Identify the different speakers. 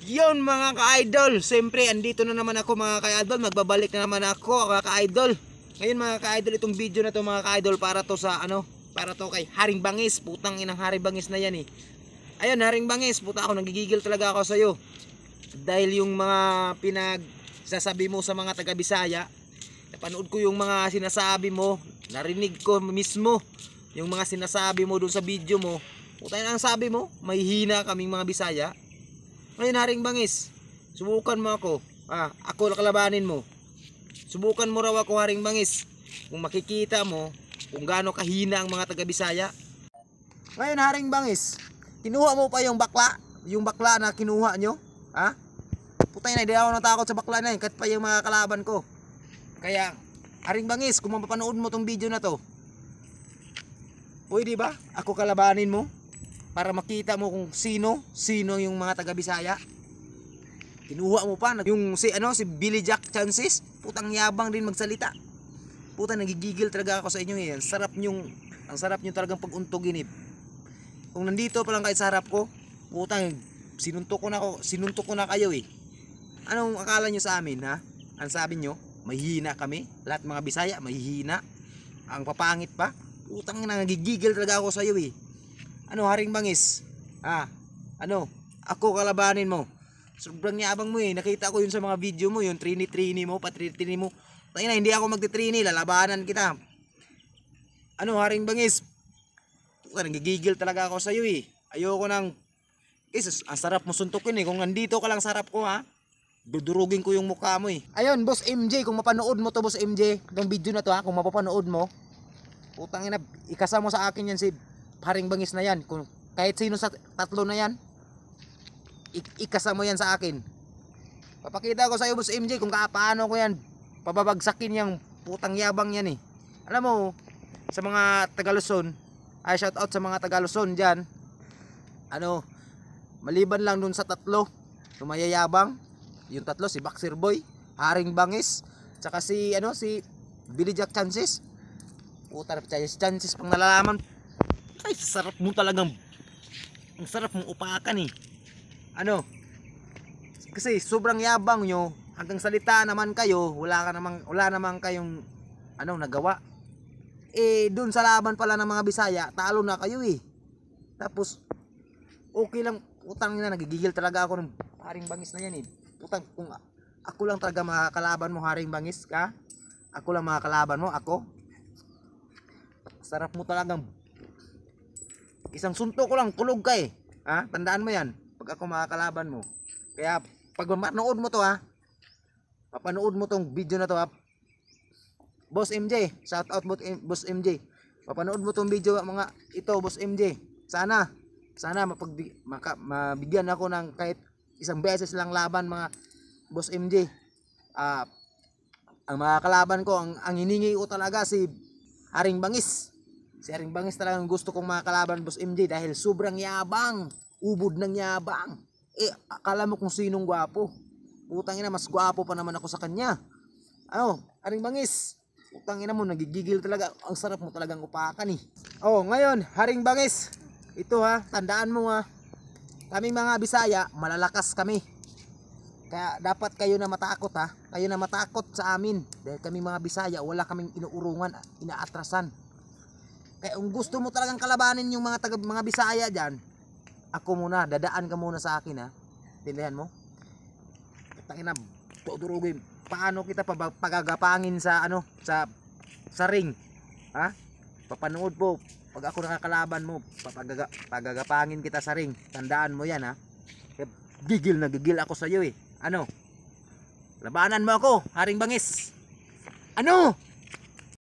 Speaker 1: Yun mga ka-idol, siyempre andito na naman ako mga ka-idol, magbabalik na naman ako mga ka-idol. Ngayon mga ka-idol, itong video na to mga ka-idol para to sa para to kay Haring Bangis. Putang inang Haring Bangis na yan eh. Ayun, Haring Bangis, puta ako, nagigigil talaga ako sa iyo. Dahil yung mga pinagsasabi mo sa mga taga Bisaya, napanood ko yung mga sinasabi mo, narinig ko mismo yung mga sinasabi mo dun sa video mo. Puta ang sabi mo, may hina kaming mga Bisaya. Ngayon Haring Bangis, subukan mo ako. Ako kalabanin mo. Subukan mo raw ako Haring Bangis. Kung makikita mo kung gaano kahina ang mga taga Bisaya. Ngayon Haring Bangis, kinuha mo pa yung bakla na kinuha nyo. Putay na, hindi ako natakot sa bakla na yun, kahit pa yung mga kalaban ko. Kaya Haring Bangis, kung mapapanood mo tong video na to, pwede ba ako kalabanin mo? Para makita mo kung sino yung mga taga Bisaya. Kinuha mo pa yung si Billy Jack Chances. Putang yabang din magsalita. Putang nagigigil talaga ako sa inyo eh. Ang sarap nyo talagang pag-untugin eh. Kung nandito pa lang kayo sa harap ko, putang sinuntok ko na kayo eh. Anong akala nyo sa amin ha? Ang sabi nyo, mahihina kami. Lahat mga Bisaya mahihina. Ang papangit pa. Putang nagigigil talaga ako sa iyo eh. Haring Bangis? Ako kalabanin mo. Sobrang yabang mo eh. Nakita ko yun sa mga video mo, yung trini mo, patrini mo. Tangina, hindi ako magtitrini, lalabanan kita. Haring Bangis? Nagigigil talaga ako sa iyo eh. Ayoko nang ang sarap mo suntukin eh. Kung nandito ka lang sa harap ko dudurugin ko yung mukha mo eh. Ayun, Boss MJ, kung mapanood mo to Boss MJ, itong video na to kung mapapanood mo, putang ina, ikasa mo sa akin yan si Haring Bangis na yan. Kung kahit sino sa tatlo na yan, ikasa mo yan sa akin. Papakita ko sa iyo Boss MJ kung paano ko yan pababagsakin yung putang yabang yan eh. Alam mo, sa mga Taga-Luzon, shout out sa mga Taga-Luzon dyan, maliban lang dun sa tatlo mayayabang, yung tatlo si Boxer Boy, Haring Bangis, tsaka si Billy Jack Chances. Puta na Chances pang nalalaman. Ay, sarap mo talagang, ang sarap mong upakan eh. Kasi sobrang yabang nyo, hanggang salita naman kayo, wala namang kayong nagawa. Dun sa laban pala ng mga Bisaya, talo na kayo eh. Tapos okay lang, utang na, nagigigil talaga ako ng Haring Bangis na yan eh. Utang, kung ako lang talaga makakalaban mo Haring Bangis ka, ako lang makakalaban mo, ako. Sarap mo talagang, isang suntok ko lang, tulog ka eh. Tandaan mo yan, pag ako makakalaban mo. Kaya pag mapanood mo to mapanood mo tong video na to Boss MJ, shout out Boss MJ. Mapanood mo tong video mga ito Boss MJ. Sana mabigyan ako ng kahit isang beses lang laban mga Boss MJ. Ang mga kalaban ko, ang hiningi ko talaga si Haring Bangis. Si Haring Bangis talagang gusto kong mga kalaban Boss MJ dahil sobrang yabang, ubod ng yabang. Akala mo kung sinong gwapo. Putang ina, mas gwapo pa naman ako sa kanya. Haring Bangis, putang ina mo, nagigigil talaga. Ang sarap mo talagang upakan eh. Ngayon, Haring Bangis, ito tandaan mo kaming mga Bisaya, malalakas kami. Kaya dapat kayo na matakot kayo na matakot sa amin. Dahil kaming mga Bisaya, wala kaming inuurungan, inaatrasan. Kaya kung gusto mo talagang kalabanin yung mga Bisaya dyan, ako muna, dadaan ka muna sa akin Tindihan mo? Tangina, tudurugin. Paano kita pagagapangin sa sa ring? Papanood po. Pag ako nakakalaban mo, pagagapangin kita sa ring. Tandaan mo yan Gigil na gigil ako sa iyo eh. Labanan mo ako, Haring Bangis.